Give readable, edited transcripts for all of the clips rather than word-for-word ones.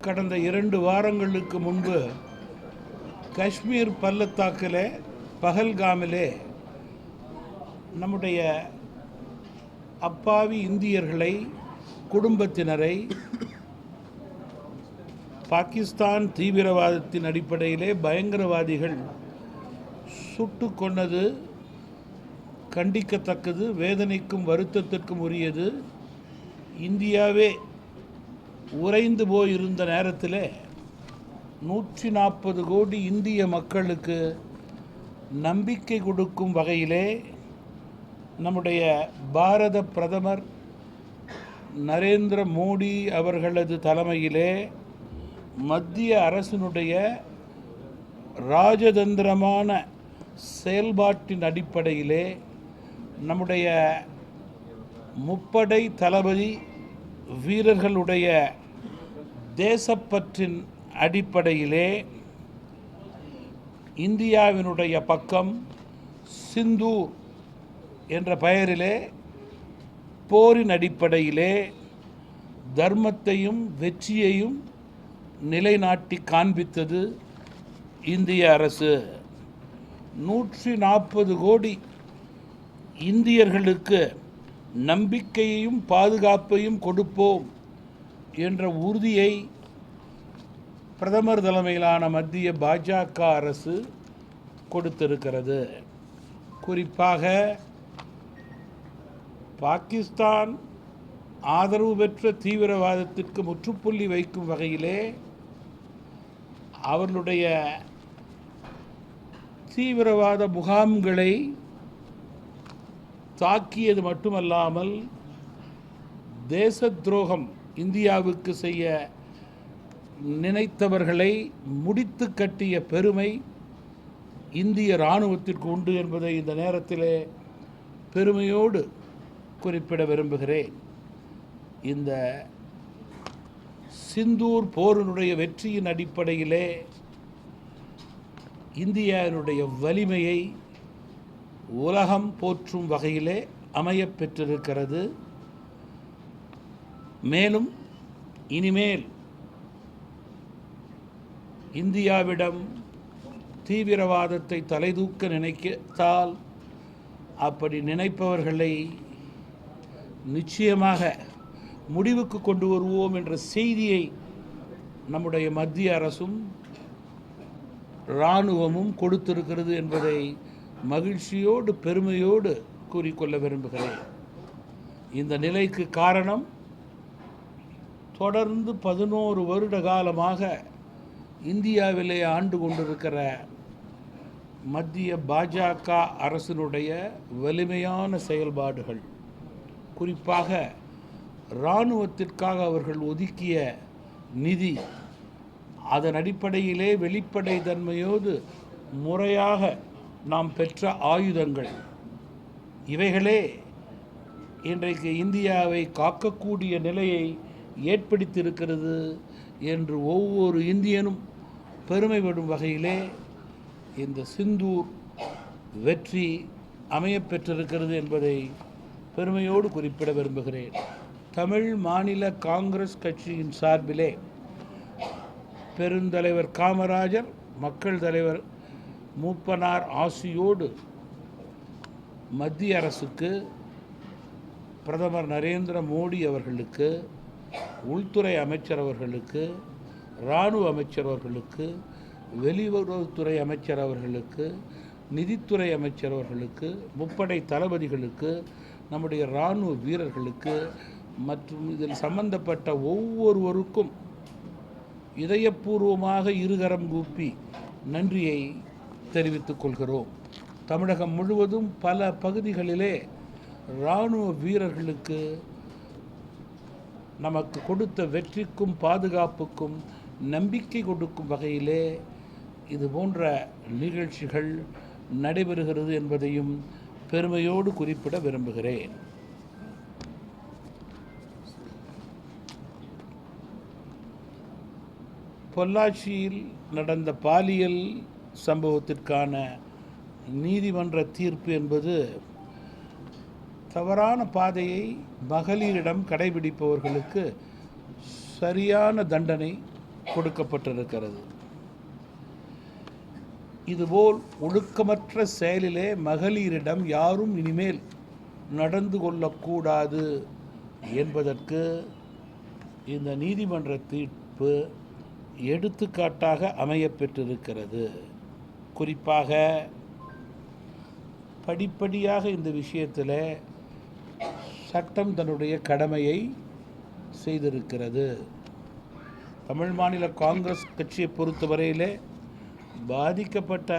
கடந்த 2 வாரங்களுக்கு முன்பு காஷ்மீர் பள்ளத்தாக்கிலே பஹல்காமிலே நம்முடைய அப்பாவி இந்தியர்களை, குடும்பத்தினரை பாகிஸ்தான் தீவிரவாதத்தின் அடிப்படையிலே பயங்கரவாதிகள் சுட்டு கொன்னது கண்டிக்கத்தக்கது, வேதனைக்கும் வருத்தத்திற்கும் உரியது. இந்தியாவே உறைந்து போயிருந்த நேரத்தில் 140 கோடி இந்திய மக்களுக்கு நம்பிக்கை கொடுக்கும் வகையிலே நம்முடைய பாரத பிரதமர் நரேந்திர மோடி அவர்களது தலைமையிலே மத்திய அரசினுடைய ராஜதந்திரமான செயல்பாட்டின் அடிப்படையிலே நம்முடைய முப்படை தளபதி வீரர்களுடைய தேசப்பற்றின் அடிப்படையிலே இந்தியாவினுடைய பக்கம் சிந்தூர் என்ற பெயரிலே போரின் அடிப்படையிலே தர்மத்தையும் வெற்றியையும் நிலைநாட்டி காண்பித்தது இந்திய அரசு. 140 கோடி இந்தியர்களுக்கு நம்பிக்கையையும் பாதுகாப்பையும் கொடுப்போம் என்ற உறுதியை பிரதமர் தலைமையிலான மத்திய பாஜக அரசு கொடுத்திருக்கிறது. குறிப்பாக பாகிஸ்தான் ஆதரவு பெற்ற தீவிரவாதத்திற்கு முற்றுப்புள்ளி வைக்கும் வகையிலே அவர்களுடைய தீவிரவாத முகாம்களை தாக்கியது மட்டுமல்லாமல் தேச துரோகம் இந்தியாவுக்கு செய்ய நினைத்தவர்களை முடித்து கட்டிய பெருமை இந்திய இராணுவத்திற்கு உண்டு என்பதை இந்த நேரத்திலே பெருமையோடு குறிப்பிட விரும்புகிறேன். இந்த சிந்தூர் போரினுடைய வெற்றியின் அடிப்படையிலே இந்தியாவினுடைய வலிமையை உலகம் போற்றும் வகையிலே அமையப் பெற்றிருக்கிறது. மேலும் இனிமேல் இந்தியாவிடம் தீவிரவாதத்தை தலைதூக்க நினைத்தால் அப்படி நினைப்பவர்களை நிச்சயமாக முடிவுக்கு கொண்டு வருவோம் என்ற செய்தியை நம்முடைய மத்திய அரசும் இராணுவமும் கொடுத்திருக்கிறது என்பதை மகிழ்ச்சியோடு பெருமையோடு கூறிக்கொள்ள விரும்புகிறேன். இந்த நிலைக்கு காரணம் தொடர்ந்து 11 வருட காலமாக இந்தியாவிலே ஆண்டு கொண்டிருக்கிற மத்திய பாஜக அரசினுடைய வலிமையான செயல்பாடுகள். குறிப்பாக இராணுவத்திற்காக அவர்கள் ஒதுக்கிய நிதி, அதன் அடிப்படையிலே வெளிப்படை தன்மையோடு முறையாக நாம் பெற்ற ஆயுதங்கள், இவைகளே இன்றைக்கு இந்தியாவை காக்கக்கூடிய நிலையை ஏற்படுத்தியிருக்கிறது என்று ஒவ்வொரு இந்தியனும் பெருமைப்படும் வகையிலே இந்த சிந்தூர் வெற்றி அமையப்பெற்றிருக்கிறது என்பதை பெருமையோடு குறிப்பிட விரும்புகிறேன். தமிழ் மாநில காங்கிரஸ் கட்சியின் சார்பிலே பெருந்தலைவர் காமராஜர், மக்கள் தலைவர் மூப்பனார் ஆசியோடு மத்திய அரசுக்கு, பிரதமர் நரேந்திர மோடி அவர்களுக்கு, உள்துறை அமைச்சர் அவர்களுக்கு, இராணுவ அமைச்சர் அவர்களுக்கு, வெளியுறவுத்துறை அமைச்சர் அவர்களுக்கு, நிதித்துறை அமைச்சர் அவர்களுக்கு, முப்படை தளபதிகளுக்கு, நம்முடைய இராணுவ வீரர்களுக்கு மற்றும் இதில் சம்பந்தப்பட்ட ஒவ்வொருவருக்கும் இதயபூர்வமாக இருகரம் கூப்பி நன்றியை தெரிவித்துக் கொள்கிறோம். தமிழகம் முழுவதும் பல பகுதிகளிலே இராணுவ வீரர்களுக்கு நமக்கு கொடுத்த வெற்றிக்கும் பாதுகாப்புக்கும் நம்பிக்கை கொடுக்கும் வகையிலே இது போன்ற நிகழ்ச்சிகள் நடைபெறுகிறது என்பதையும் பெருமையோடு குறிப்பிட விரும்புகிறேன். பொள்ளாச்சியில் நடந்த பாலியல் சம்பவத்திற்கான நீதிமன்ற தீர்ப்பு என்பது தவறான பாதையை மகளிரிடம் கடைபிடிப்பவர்களுக்கு சரியான தண்டனை கொடுக்கப்பட்டிருக்கிறது. இதுபோல் ஒழுக்கமற்ற செயலிலே மகளிரிடம் யாரும் இனிமேல் நடந்து கொள்ளக்கூடாது என்பதற்கு இந்த நீதிமன்ற தீர்ப்பு எடுத்துக்காட்டாக அமையப்பெற்றிருக்கிறது. குறிப்பாக படிப்படியாக இந்த விஷயத்தில் சட்டம் தன்னுடைய கடமையை செய்திருக்கிறது. தமிழ் மாநில காங்கிரஸ் கட்சியை பொறுத்தவரையிலே பாதிக்கப்பட்ட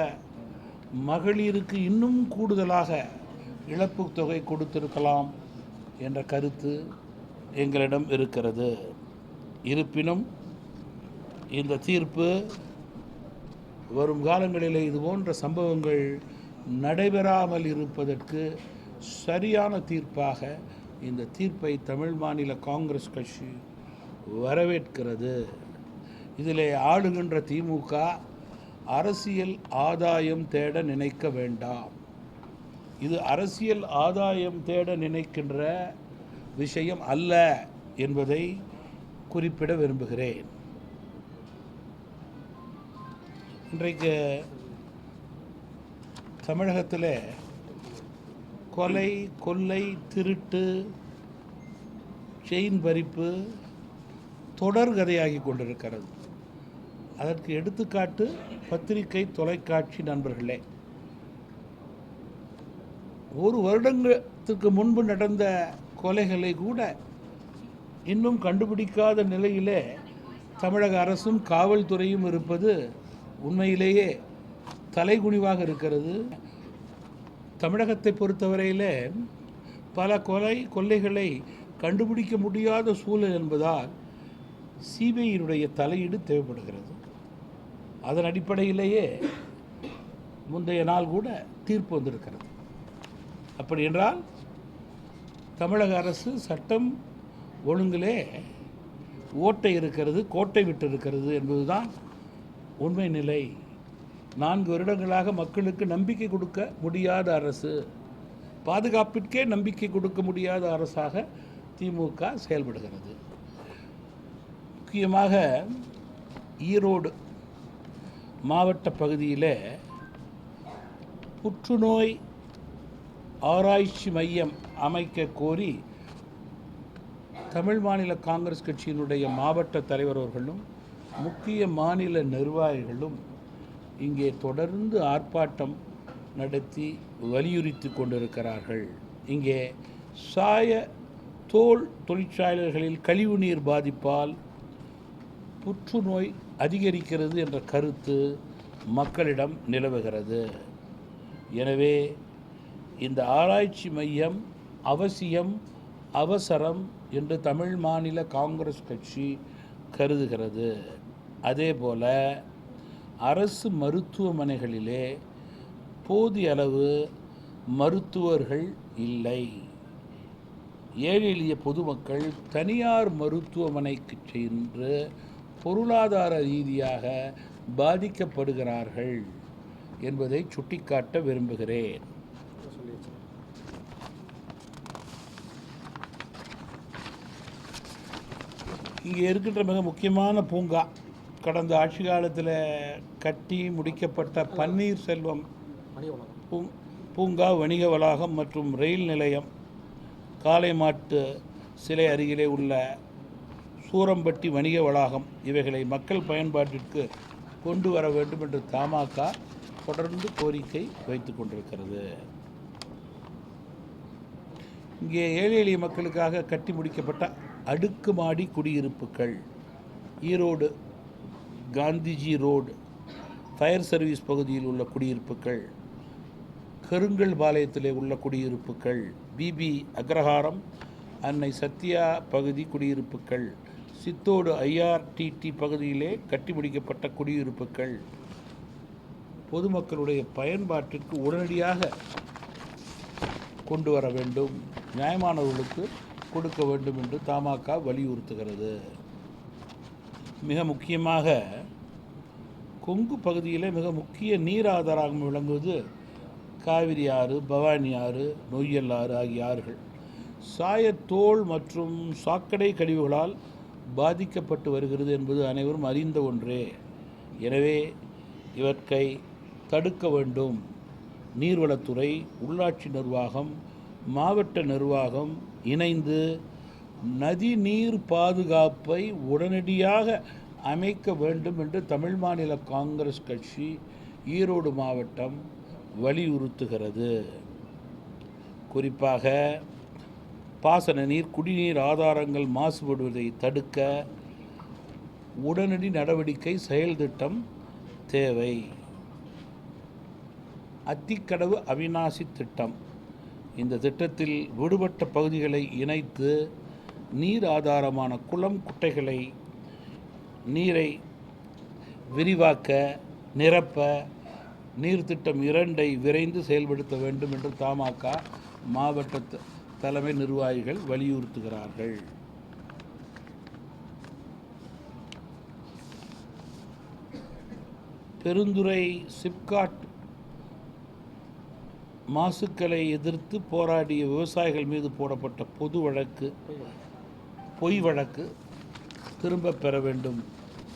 மகளிருக்கு இன்னும் கூடுதலாக இழப்பு தொகை கொடுத்திருக்கலாம் என்ற கருத்து எங்களிடம் இருக்கிறது. இருப்பினும் இந்த தீர்ப்பு வரும் காலங்களில் இதுபோன்ற சம்பவங்கள் நடைபெறாமல் இருப்பதற்கு சரியான தீர்ப்பாக இந்த தீர்ப்பை தமிழ் மாநில காங்கிரஸ் கட்சி வரவேற்கிறது. இதில் ஆளுகின்ற திமுக அரசியல் ஆதாயம் தேட நினைக்க வேண்டாம். இது அரசியல் ஆதாயம் தேட நினைக்கின்ற விஷயம் அல்ல என்பதை குறிப்பிட விரும்புகிறேன். இன்றைக்கு தமிழகத்தில் கொலை, கொள்ளை, திருட்டு, செயின் பறிப்பு தொடர்கதையாகி கொண்டிருக்கிறது. அதற்கு எடுத்துக்காட்டு பத்திரிகை, தொலைக்காட்சி நண்பர்களே. ஒரு வருடத்துக்கு முன்பு நடந்த கொலைகளை கூட இன்னும் கண்டுபிடிக்காத நிலையிலே தமிழக அரசும் காவல்துறையும் இருப்பது உண்மையிலேயே தலைகுனிவாக இருக்கிறது. தமிழகத்தை பொறுத்தவரையிலே பல கொள்ளைகளை கண்டுபிடிக்க முடியாத சூழல் என்பதால் சிபிஐயினுடைய தலையீடு தேவைப்படுகிறது. அதன் அடிப்படையிலேயே முந்தைய நாள் கூட தீர்ப்பு வந்திருக்கிறது. அப்படி என்றால் தமிழக அரசு சட்டம் ஒழுங்கிலே ஓட்டை இருக்கிறது, கோட்டை விட்டு இருக்கிறது என்பதுதான் உண்மை நிலை. 4 வருடங்களாக மக்களுக்கு நம்பிக்கை கொடுக்க முடியாத அரசு, பாதுகாப்பிற்கே நம்பிக்கை கொடுக்க முடியாத அரசாக திமுக செயல்படுகிறது. முக்கியமாக ஈரோடு மாவட்ட பகுதியில் புற்றுநோய் ஆராய்ச்சி மையம் அமைக்க கோரி தமிழ் மாநில காங்கிரஸ் கட்சியினுடைய மாவட்ட தலைவர் அவர்களும் முக்கிய மாநில நிர்வாகிகளும் இங்கே தொடர்ந்து ஆர்ப்பாட்டம் நடத்தி வலியுறுத்தி கொண்டிருக்கிறார்கள். இங்கே தோல் தொழிற்சாலைகளில் கழிவுநீர் பாதிப்பால் புற்றுநோய் அதிகரிக்கிறது என்ற கருத்து மக்களிடம் நிலவுகிறது. எனவே இந்த ஆராய்ச்சி மையம் அவசியம், அவசரம் என்று தமிழ் மாநில காங்கிரஸ் கட்சி கருதுகிறது. அதேபோல அரசு மருத்துவமனைகளிலே போதிய அளவு மருத்துவர்கள் இல்லை. ஏழை எளிய பொதுமக்கள் தனியார் மருத்துவமனைக்கு சென்று பொருளாதார ரீதியாக பாதிக்கப்படுகிறார்கள் என்பதை சுட்டிக்காட்ட விரும்புகிறேன். இங்கே இருக்கின்ற மிக முக்கியமான பூங்கா, கடந்த ஆட்சி காலத்தில் கட்டி முடிக்கப்பட்ட பன்னீர்செல்வம் பூங்கா, வணிக வளாகம் மற்றும் ரயில் நிலையம், காளை மாட்டு சிலை அருகிலே உள்ள சூரம்பட்டி வணிக வளாகம் இவைகளை மக்கள் பயன்பாட்டிற்கு கொண்டு வர வேண்டும் என்று தமாக தொடர்ந்து கோரிக்கை வைத்து கொண்டிருக்கிறது. இங்கே ஏழை எளிய மக்களுக்காக கட்டி முடிக்கப்பட்ட அடுக்குமாடி குடியிருப்புகள், Erode Gandhiji road fire service பகுதியில் உள்ள குடியிருப்புகள், கருங்கல் பாளையத்திலே உள்ள குடியிருப்புகள், பிபி அக்ரஹாரம் அன்னை சத்யா பகுதி குடியிருப்புகள், சித்தோடு ஐஆர்டிடி பகுதியிலே கட்டி முடிக்கப்பட்ட குடியிருப்புகள் பொதுமக்களுடைய பயன்பாட்டிற்கு உடனடியாக கொண்டு வர வேண்டும், நியாயமானவர்களுக்கு கொடுக்க வேண்டும் என்று தமாக வலியுறுத்துகிறது. மிக முக்கியமாக கொங்கு பகுதியில் மிக முக்கிய நீர் ஆதாரமாக விளங்குவது காவிரி ஆறு, பவானி ஆறு, நொய்யல் ஆறு ஆகிய ஆறுகள் சாயத்தோல் மற்றும் சாக்கடை கழிவுகளால் பாதிக்கப்பட்டு வருகிறது என்பது அனைவரும் அறிந்த ஒன்றே. எனவே இவற்றை தடுக்க வேண்டும். நீர்வளத்துறை, உள்ளாட்சி நிர்வாகம், மாவட்ட நிர்வாகம் இணைந்து நதி நீர் பாதுகாப்பை உடனடியாக அமைக்க வேண்டும் என்று தமிழ் மாநில காங்கிரஸ் கட்சி ஈரோடு மாவட்டம் வலியுறுத்துகிறது. குறிப்பாக பாசன நீர், குடிநீர் ஆதாரங்கள் மாசுபடுவதை தடுக்க உடனடி நடவடிக்கை செயல் திட்டம் தேவை. அத்திக்கடவு அவிநாசி திட்டம். இந்த திட்டத்தில் விடுபட்ட பகுதிகளை இணைத்து நீர் ஆதாரமான குளம், குட்டைகளை நீரை விரிவாக்க, நிரப்ப நீர் திட்டம் 2 விரைந்து செயல்படுத்த வேண்டும் என்று தமாக மாவட்ட தலைமை நிர்வாகிகள் வலியுறுத்துகிறார்கள். பெருந்துறை சிப்காட் மாசுக்களை எதிர்த்து போராடிய விவசாயிகள் மீது போடப்பட்ட பொய் வழக்கு திரும்ப பெற வேண்டும்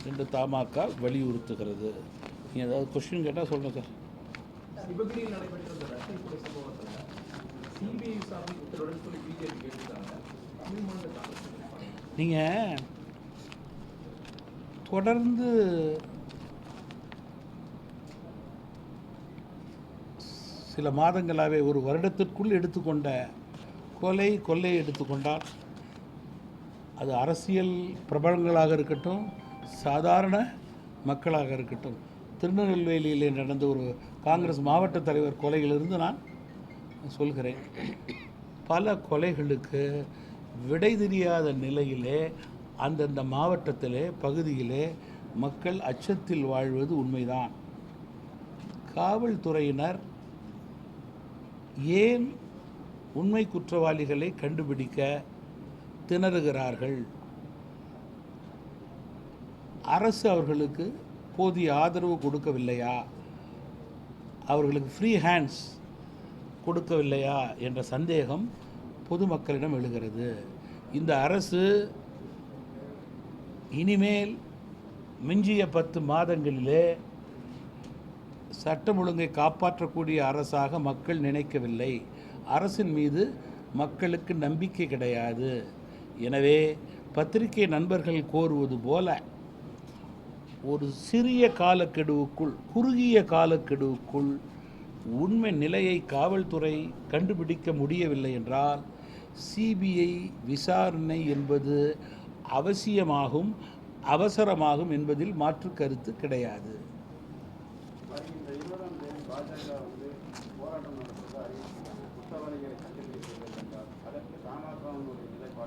என்று தமாக வலியுறுத்துகிறது. நீங்கள் ஏதாவது கொஸ்டின் கேட்டால் சொல்லுங்கள் சார். சிவகிரியில் நடைபெற்ற இந்த ரஷ்ய கொலை சம்பவத்தில் சிபிஐ விசாரணை உத்தரவுடன் சொல்லி பிஜேபி கேட்டிருக்காங்க. நீங்கள் தொடர்ந்து சில மாதங்களாகவே ஒரு வருடத்திற்குள் எடுத்துக்கொண்ட கொள்ளை எடுத்துக்கொண்டால் அது அரசியல் பிரபலங்களாக இருக்கட்டும், சாதாரண மக்களாக இருக்கட்டும், திருநெல்வேலியிலே நடந்த ஒரு காங்கிரஸ் மாவட்ட தலைவர் கொலையிலிருந்து நான் சொல்கிறேன். பல கொலைகளுக்கு விடை தெரியாத நிலையிலே அந்தந்த மாவட்டத்திலே, பகுதியிலே மக்கள் அச்சத்தில் வாழ்வது உண்மைதான். காவல்துறையினர் ஏன் உண்மை குற்றவாளிகளை கண்டுபிடிக்க திணறுகிறார்கள்? அரசு அவர்களுக்கு போதிய ஆதரவு கொடுக்கவில்லையா? அவர்களுக்கு ஃப்ரீ ஹேண்ட்ஸ் கொடுக்கவில்லையா என்ற சந்தேகம் பொதுமக்களிடம் எழுகிறது. இந்த அரசு இனிமேல் மிஞ்சிய 10 மாதங்களிலே சட்டம் ஒழுங்கை காப்பாற்றக்கூடிய அரசாக மக்கள் நினைக்கவில்லை. அரசின் மீது மக்களுக்கு நம்பிக்கை கிடையாது. எனவே பத்திரிகை நண்பர்கள் கோருவது போல ஒரு சிறிய காலக்கெடுவுக்குள், குறுகிய காலக்கெடுவுக்குள் உண்மை நிலையை காவல்துறை கண்டுபிடிக்க முடியவில்லை என்றால் சிபிஐ விசாரணை என்பது அவசியமாகும், அவசரமாகும் என்பதில் மாற்று கருத்து கிடையாது.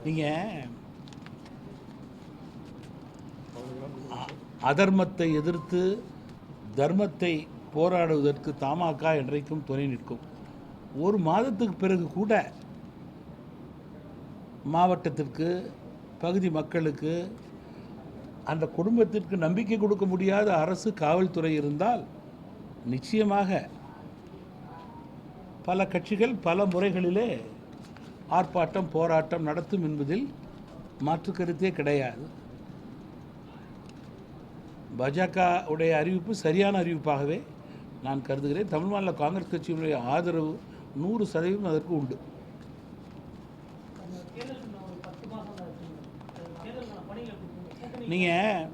நீங்கள் அதர்மத்தை எதிர்த்து தர்மத்தை போராடுவதற்கு தமாக என்றைக்கும் துணை நிற்கும். ஒரு மாதத்துக்கு பிறகு கூட மாவட்டத்திற்கு, பகுதி மக்களுக்கு, அந்த குடும்பத்திற்கு நம்பிக்கை கொடுக்க முடியாத அரசு, காவல்துறை இருந்தால் நிச்சயமாக பல கட்சிகள் பல முறைகளிலே ஆர்ப்பாட்டம், போராட்டம் நடத்தும் என்பதில் மாற்று கருத்தே கிடையாது. பாஜக உடைய அறிவிப்பு சரியான அறிவிப்பாகவே நான் கருதுகிறேன். தமிழ் மாநில காங்கிரஸ் கட்சியினுடைய ஆதரவு 100% அதற்கு உண்டு. நீங்கள்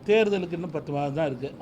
தேர்தலுக்கு இன்னும் 10 மாதம் தான் இருக்குது.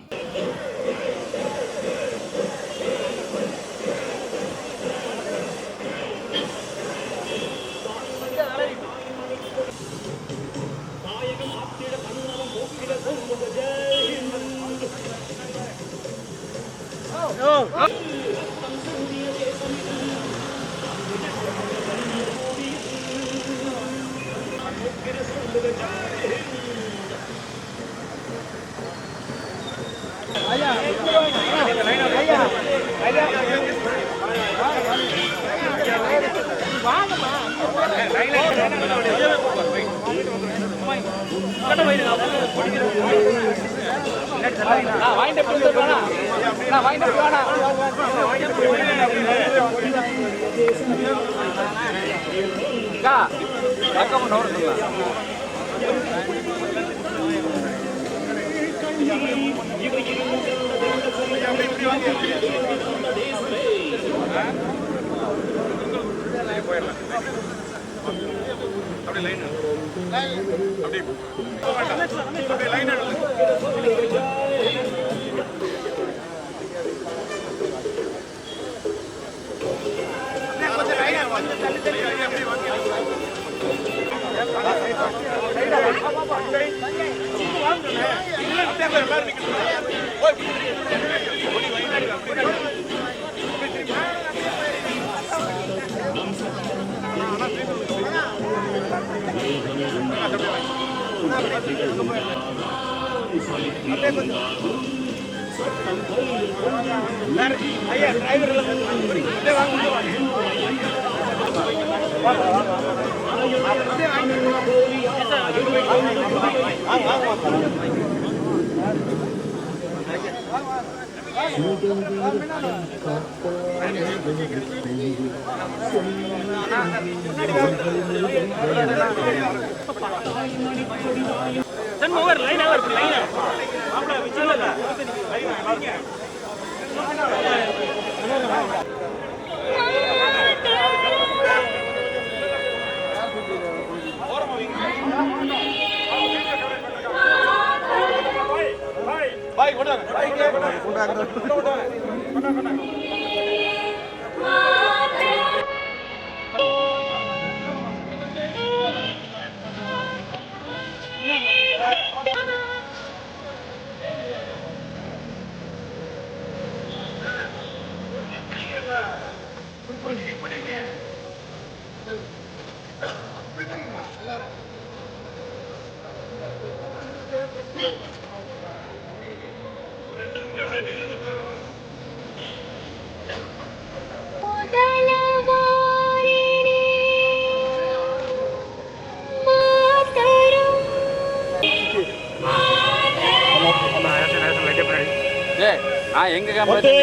வந்தே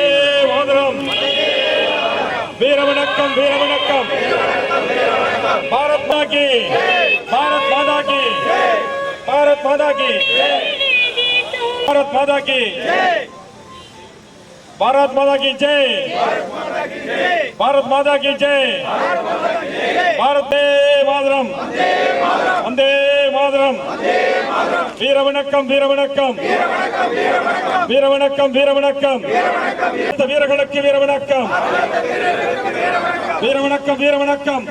மாதரம். வீர வணக்கம், வீர வணக்கம். பாரத் மாதா கி, பாரத் மாதா கி, பாரத் மாதா கி, பாரத் மாதா கி, பாரத் மாதா கி ஜெய், பாரத் மாதா கி ஜெய். பாரத் மாதரம், வந்தே மாதரம். வீர வணக்கம், வீர வணக்கம், வீர வணக்கம், வீர வணக்கம். வீரர்களுக்கு வீர வணக்கம், வீர வணக்கம், வீர வணக்கம்.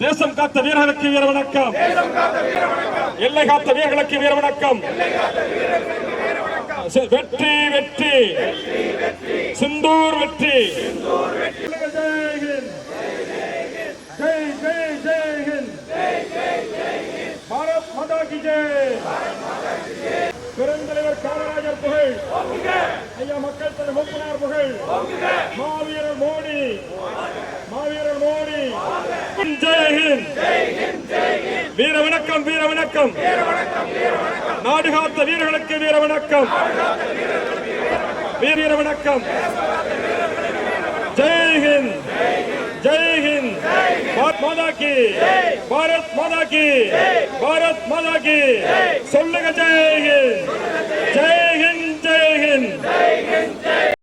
தேசம் காத்த வீரர்களுக்கு வீர வணக்கம், எல்லை காத்த வீரர்களுக்கு வீர வணக்கம். வெற்றி வெற்றி, சிந்தூர் வெற்றி. ஜெய் ஜெய் ஜெய் ஹிந்த், பாரத் மாதா கி ஜெய். பெருந்தலைவர் காமராஜர் புகழ், ஐயா மக்கள் தலைவர் மூப்பனார் புகழ், மாவீரர் மோடி, மாவீரர் மோடி. ஜெய் ஹிந்த், வீர வணக்கம், வீர வணக்கம். நாடு காத்த வீரர்களுக்கு வீர வணக்கம், வீர வணக்கம். ஜெய் ஹிந்த், ஜெய் ஹிந்த். பாரத் மாதா கி, பாரத் மாதா கி, பாரத் மாதா கி. சொல்லுங்க ஜெய் ஹிந்த், ஜெய் ஹிந்த், ஜெய் ஹிந்த்.